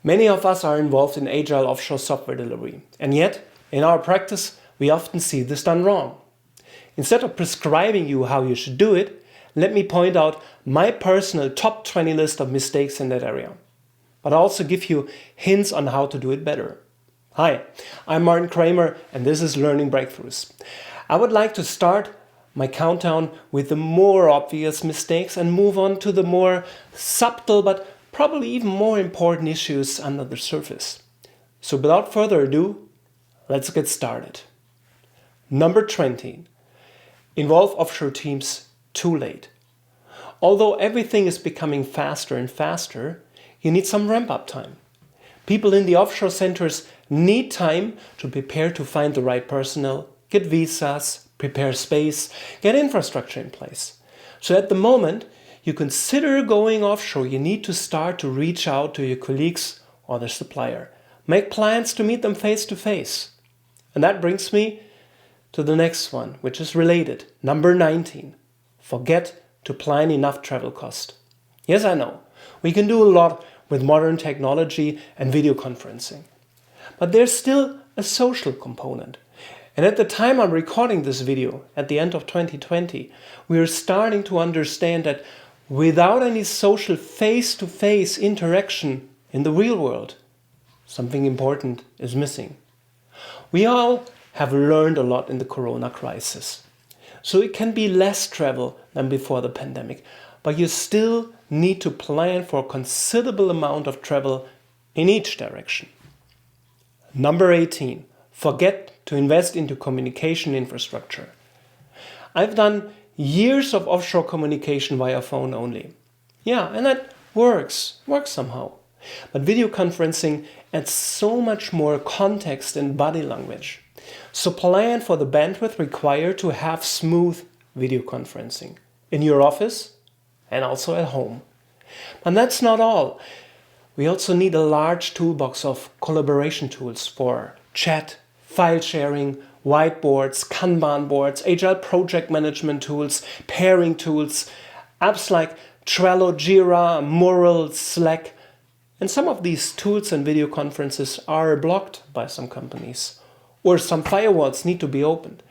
Many of us are involved in agile offshore software delivery, and yet, in our practice, we often see this done wrong. Instead of prescribing you how you should do it, let me point out my personal top 20 list of mistakes in that area, but also give you hints on how to do it better. Hi, I'm Martin Kramer, and this is Learning Breakthroughs. I would like to start my countdown with the more obvious mistakes and move on to the more subtle but probably even more important issues under the surface. So without further ado, let's get started. Number 20. Involve offshore teams too late. Although everything is becoming faster and faster, you need some ramp-up time. People in the offshore centers need time to prepare to find the right personnel, get visas, prepare space, get infrastructure in place. So at the moment you consider going offshore, you need to start to reach out to your colleagues or the supplier. Make plans to meet them face to face. And that brings me to the next one, which is related. Number 19. Forget to plan enough travel cost. Yes, I know. We can do a lot with modern technology and video conferencing. But there's still a social component. And at the time I'm recording this video, at the end of 2020, we are starting to understand that without any social face-to-face interaction in the real world, something important is missing. We all have learned a lot in the corona crisis. So it can be less travel than before the pandemic, but you still need to plan for a considerable amount of travel in each direction. Number 18. Forget to invest into communication infrastructure. I've done years of offshore communication via phone only. Yeah, and that works somehow. But video conferencing adds so much more context and body language. So plan for the bandwidth required to have smooth video conferencing in your office and also at home. And that's not all. We also need a large toolbox of collaboration tools for chat, file sharing, whiteboards, Kanban boards, agile project management tools, pairing tools, apps like Trello, Jira, Mural, Slack. And some of these tools and video conferences are blocked by some companies, or some firewalls need to be opened.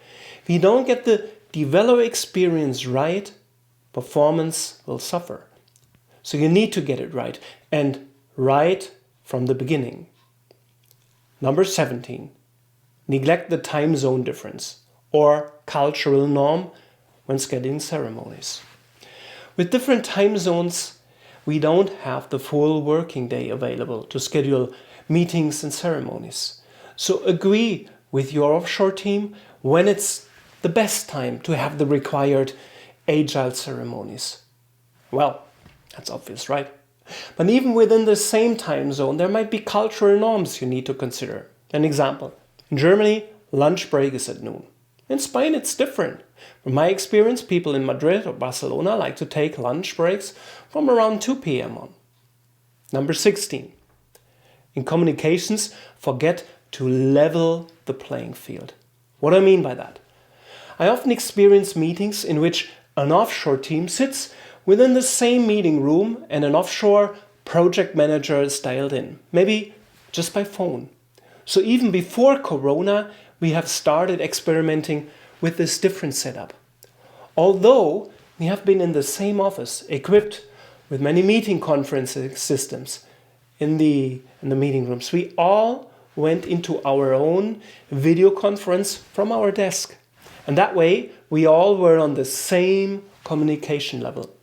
If you don't get the developer experience right, performance will suffer. So you need to get it right, and right from the beginning. Number 17. Neglect the time zone difference or cultural norm when scheduling ceremonies. With different time zones, we don't have the full working day available to schedule meetings and ceremonies. So agree with your offshore team when it's the best time to have the required agile ceremonies. Well, that's obvious, right? But even within the same time zone, there might be cultural norms you need to consider. An example. In Germany, lunch break is at noon. In Spain, it's different. From my experience, people in Madrid or Barcelona like to take lunch breaks from around 2 p.m. on. Number 16. In communications, forget to level the playing field. What do I mean by that? I often experience meetings in which an offshore team sits within the same meeting room and an offshore project manager is dialed in, maybe just by phone. So even before Corona, we have started experimenting with this different setup. Although we have been in the same office, equipped with many meeting conferencing systems in the meeting rooms, we all went into our own video conference from our desk. And that way, we all were on the same communication level.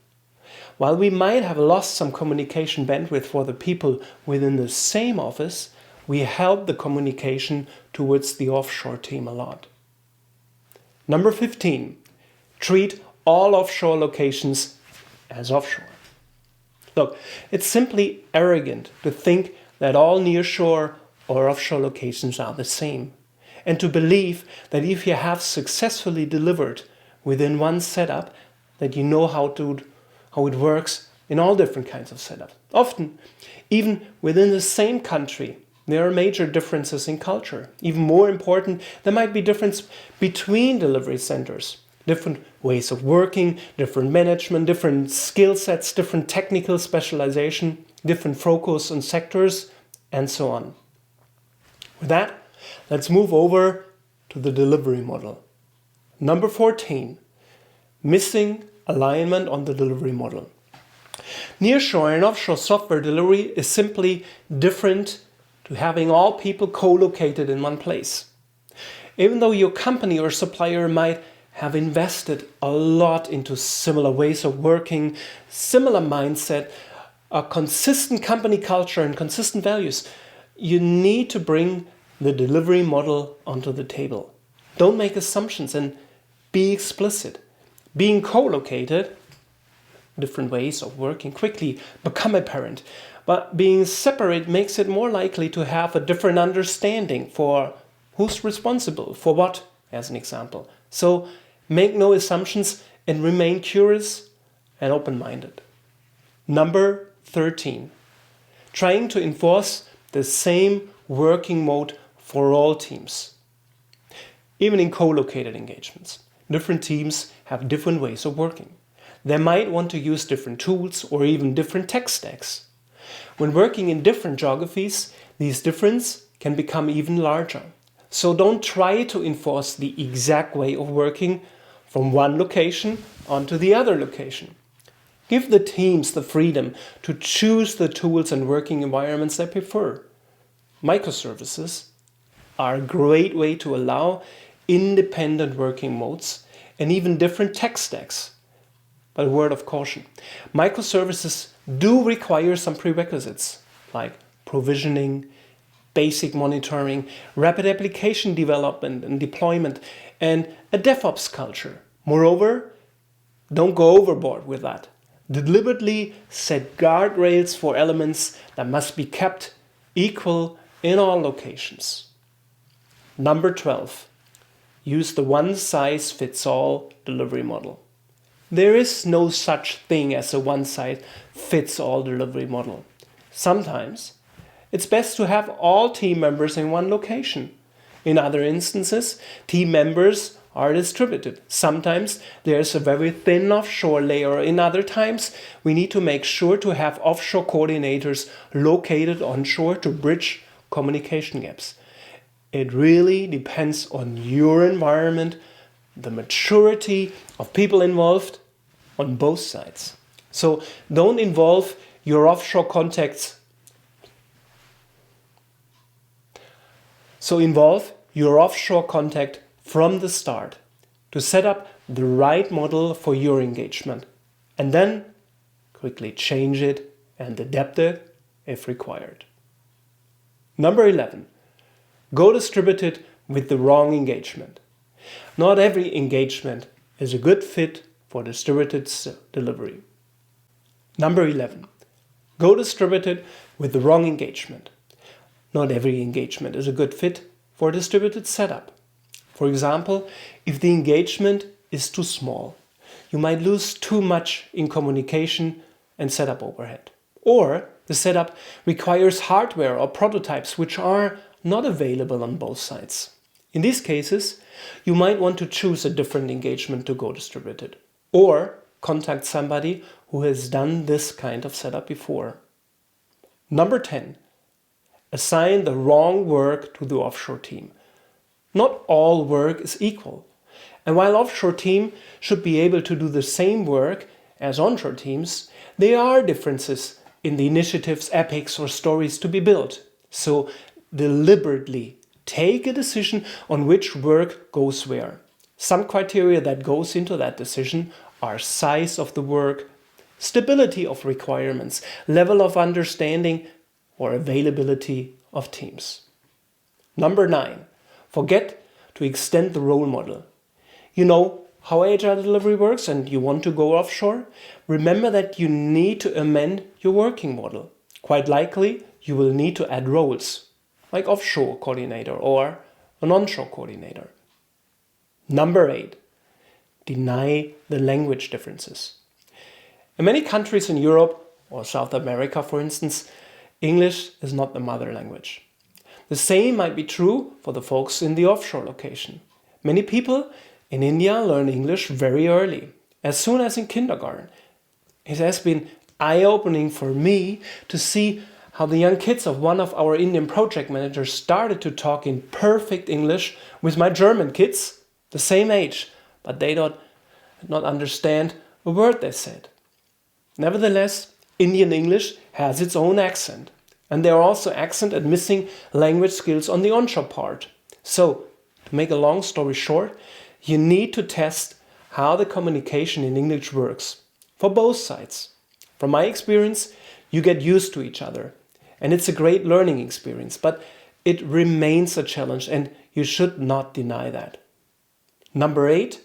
While we might have lost some communication bandwidth for the people within the same office, we helped the communication towards the offshore team a lot. Number 15. Treat all offshore locations as offshore. Look, it's simply arrogant to think that all nearshore or offshore locations are the same, and to believe that if you have successfully delivered within one setup, that you know how it works in all different kinds of setups. Often, even within the same country, there are major differences in culture. Even more important, there might be difference between delivery centers. Different ways of working, different management, different skill sets, different technical specialization, different focus on sectors, and so on. With that, let's move over to the delivery model. Number 14, missing alignment on the delivery model. Nearshore and offshore software delivery is simply different to having all people co-located in one place. Even though your company or supplier might have invested a lot into similar ways of working, similar mindset, a consistent company culture and consistent values, you need to bring the delivery model onto the table. Don't make assumptions and be explicit. Being co-located, different ways of working quickly become apparent, but being separate makes it more likely to have a different understanding for who's responsible for what, as an example. So make no assumptions and remain curious and open-minded. Number 13, trying to enforce the same working mode for all teams. Even in co-located engagements, different teams have different ways of working. They might want to use different tools or even different tech stacks. When working in different geographies, these differences can become even larger. So don't try to enforce the exact way of working from one location onto the other location. Give the teams the freedom to choose the tools and working environments they prefer. Microservices are a great way to allow independent working modes and even different tech stacks. But a word of caution, microservices do require some prerequisites like provisioning, basic monitoring, rapid application development and deployment, and a DevOps culture. Moreover, don't go overboard with that. Deliberately set guardrails for elements that must be kept equal in all locations. Number 12, use the one-size-fits-all delivery model. There is no such thing as a one-size-fits-all delivery model. Sometimes it's best to have all team members in one location. In other instances, team members are distributed. Sometimes there's a very thin offshore layer. In other times, we need to make sure to have offshore coordinators located onshore to bridge communication gaps. It really depends on your environment, the maturity of people involved on both sides. So don't involve your offshore contacts. So involve your offshore contact from the start to set up the right model for your engagement, and then quickly change it and adapt it if required. Number 11, go distributed with the wrong engagement. Not every engagement is a good fit for distributed delivery. Number 11, go distributed with the wrong engagement. Not every engagement is a good fit for distributed setup. For example, if the engagement is too small, you might lose too much in communication and setup overhead. Or the setup requires hardware or prototypes which are not available on both sides. In these cases, you might want to choose a different engagement to go distributed, or contact somebody who has done this kind of setup before. Number 10, assign the wrong work to the offshore team. Not all work is equal. And while offshore team should be able to do the same work as onshore teams, there are differences in the initiatives, epics, or stories to be built. So deliberately take a decision on which work goes where. Some criteria that goes into that decision are size of the work, stability of requirements, level of understanding, or availability of teams. Number 9, forget to extend the role model. You know how agile delivery works and you want to go offshore? Remember that you need to amend your working model. Quite likely, you will need to add roles, like offshore coordinator or an onshore coordinator. Number 8, deny the language differences. In many countries in Europe or South America, for instance, English is not the mother language. The same might be true for the folks in the offshore location. Many people in India learn English very early, as soon as in kindergarten. It has been eye-opening for me to see how the young kids of one of our Indian project managers started to talk in perfect English with my German kids, the same age, but they did not understand a word they said. Nevertheless, Indian English has its own accent, and there are also accent and missing language skills on the onshore part. So, to make a long story short, you need to test how the communication in English works for both sides. From my experience, you get used to each other, and it's a great learning experience, but it remains a challenge, and you should not deny that. Number 8,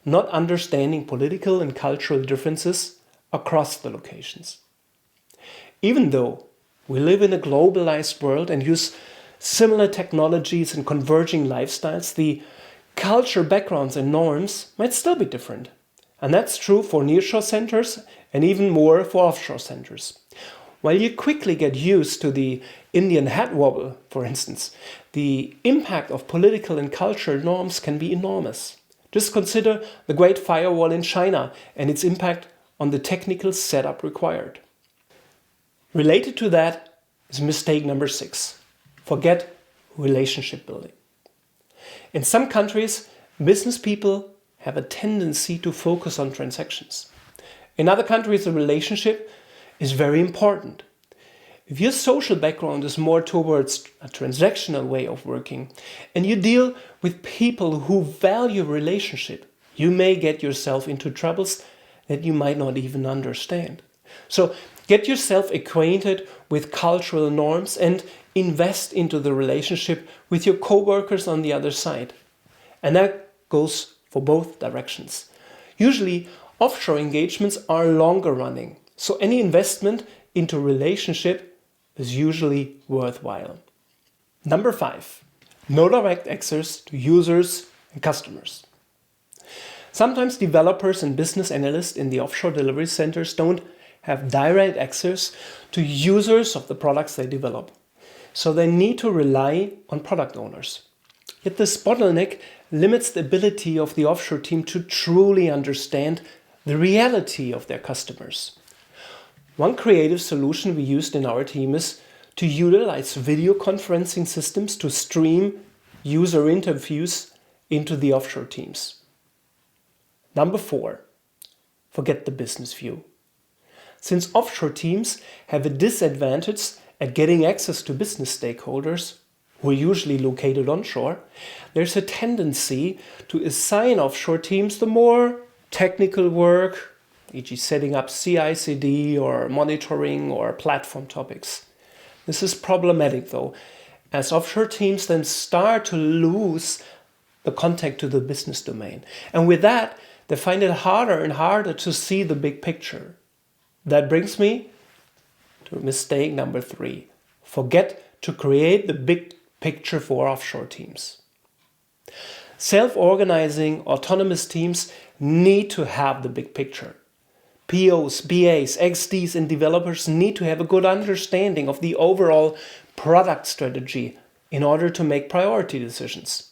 not understanding political and cultural differences across the locations. Even though we live in a globalized world and use similar technologies and converging lifestyles, the culture backgrounds and norms might still be different. And that's true for nearshore centers and even more for offshore centers. While you quickly get used to the Indian head wobble, for instance, the impact of political and cultural norms can be enormous. Just consider the Great Firewall in China and its impact on the technical setup required. Related to that is mistake number 6. Forget relationship building. In some countries, business people have a tendency to focus on transactions. In other countries, the relationship is very important. If your social background is more towards a transactional way of working and you deal with people who value relationship, you may get yourself into troubles that you might not even understand. So get yourself acquainted with cultural norms and invest into the relationship with your co-workers on the other side. And that goes for both directions. Usually, offshore engagements are longer running, so any investment into relationship is usually worthwhile. Number 5, no direct access to users and customers. Sometimes developers and business analysts in the offshore delivery centers don't have direct access to users of the products they develop, so they need to rely on product owners. Yet this bottleneck limits the ability of the offshore team to truly understand the reality of their customers. One creative solution we used in our team is to utilize video conferencing systems to stream user interviews into the offshore teams. Number 4, forget the business view. Since offshore teams have a disadvantage at getting access to business stakeholders, who are usually located onshore, there's a tendency to assign offshore teams the more technical work, e.g. setting up CI/CD or monitoring or platform topics. This is problematic though, as offshore teams then start to lose the contact to the business domain. And with that, they find it harder and harder to see the big picture. That brings me to mistake number 3. Forget to create the big picture for offshore teams. Self-organizing autonomous teams need to have the big picture. POs, BAs, XDs and developers need to have a good understanding of the overall product strategy in order to make priority decisions.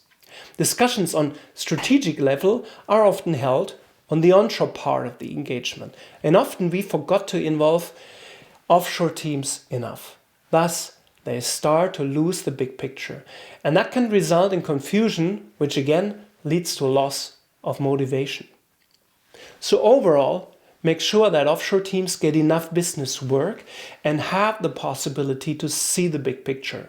Discussions on strategic level are often held on the onshore part of the engagement, and often we forgot to involve offshore teams enough. Thus, they start to lose the big picture, and that can result in confusion, which again leads to a loss of motivation. So overall, make sure that offshore teams get enough business work and have the possibility to see the big picture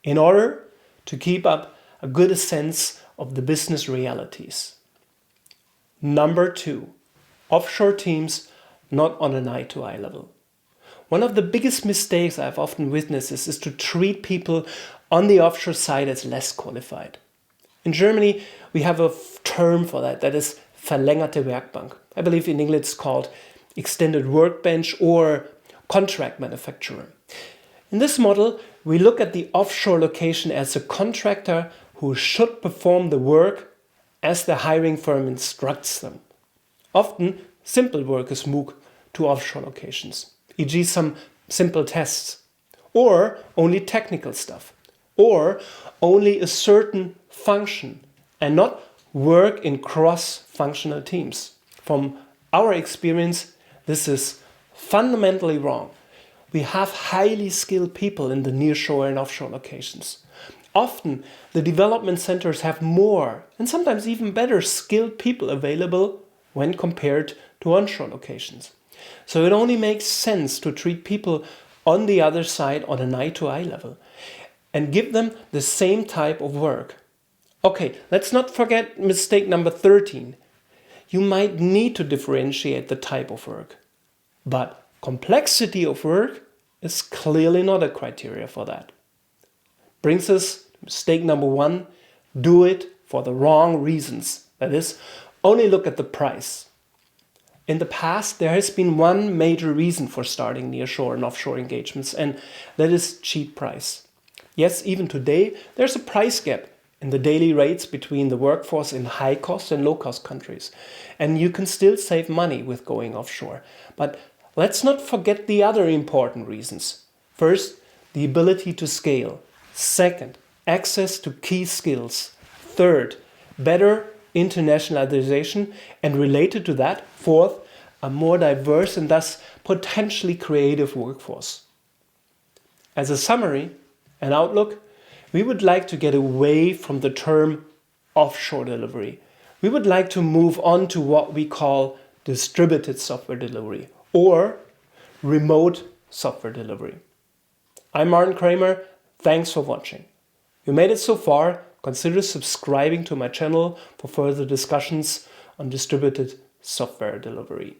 in order to keep up a good sense of the business realities. Number 2, offshore teams not on an eye-to-eye level. One of the biggest mistakes I've often witnessed is to treat people on the offshore side as less qualified. In Germany, we have a term for that is verlängerte Werkbank. I believe in English it's called extended workbench or contract manufacturer. In this model, we look at the offshore location as a contractor who should perform the work as the hiring firm instructs them. Often, simple work is moved to offshore locations, e.g. some simple tests, or only technical stuff, or only a certain function, and not work in cross-functional teams. From our experience, this is fundamentally wrong. we have highly skilled people in the nearshore and offshore locations. Often, the development centers have more and sometimes even better skilled people available when compared to onshore locations. So it only makes sense to treat people on the other side on an eye-to-eye level and give them the same type of work. Okay, let's not forget mistake number 13. You might need to differentiate the type of work, but complexity of work is clearly not a criteria for that. Brings us to mistake number 1, do it for the wrong reasons. That is, only look at the price. In the past, there has been one major reason for starting nearshore and offshore engagements, and that is cheap price. Yes, even today, there's a price gap in the daily rates between the workforce in high-cost and low-cost countries. And you can still save money with going offshore. But let's not forget the other important reasons. First, the ability to scale. Second, access to key skills. Third, better internationalization. And related to that, fourth, a more diverse and thus potentially creative workforce. As a summary and outlook, we would like to get away from the term offshore delivery. We would like to move on to what we call distributed software delivery or remote software delivery. I'm Martin Kramer. Thanks for watching. If you made it so far, consider subscribing to my channel for further discussions on distributed software delivery.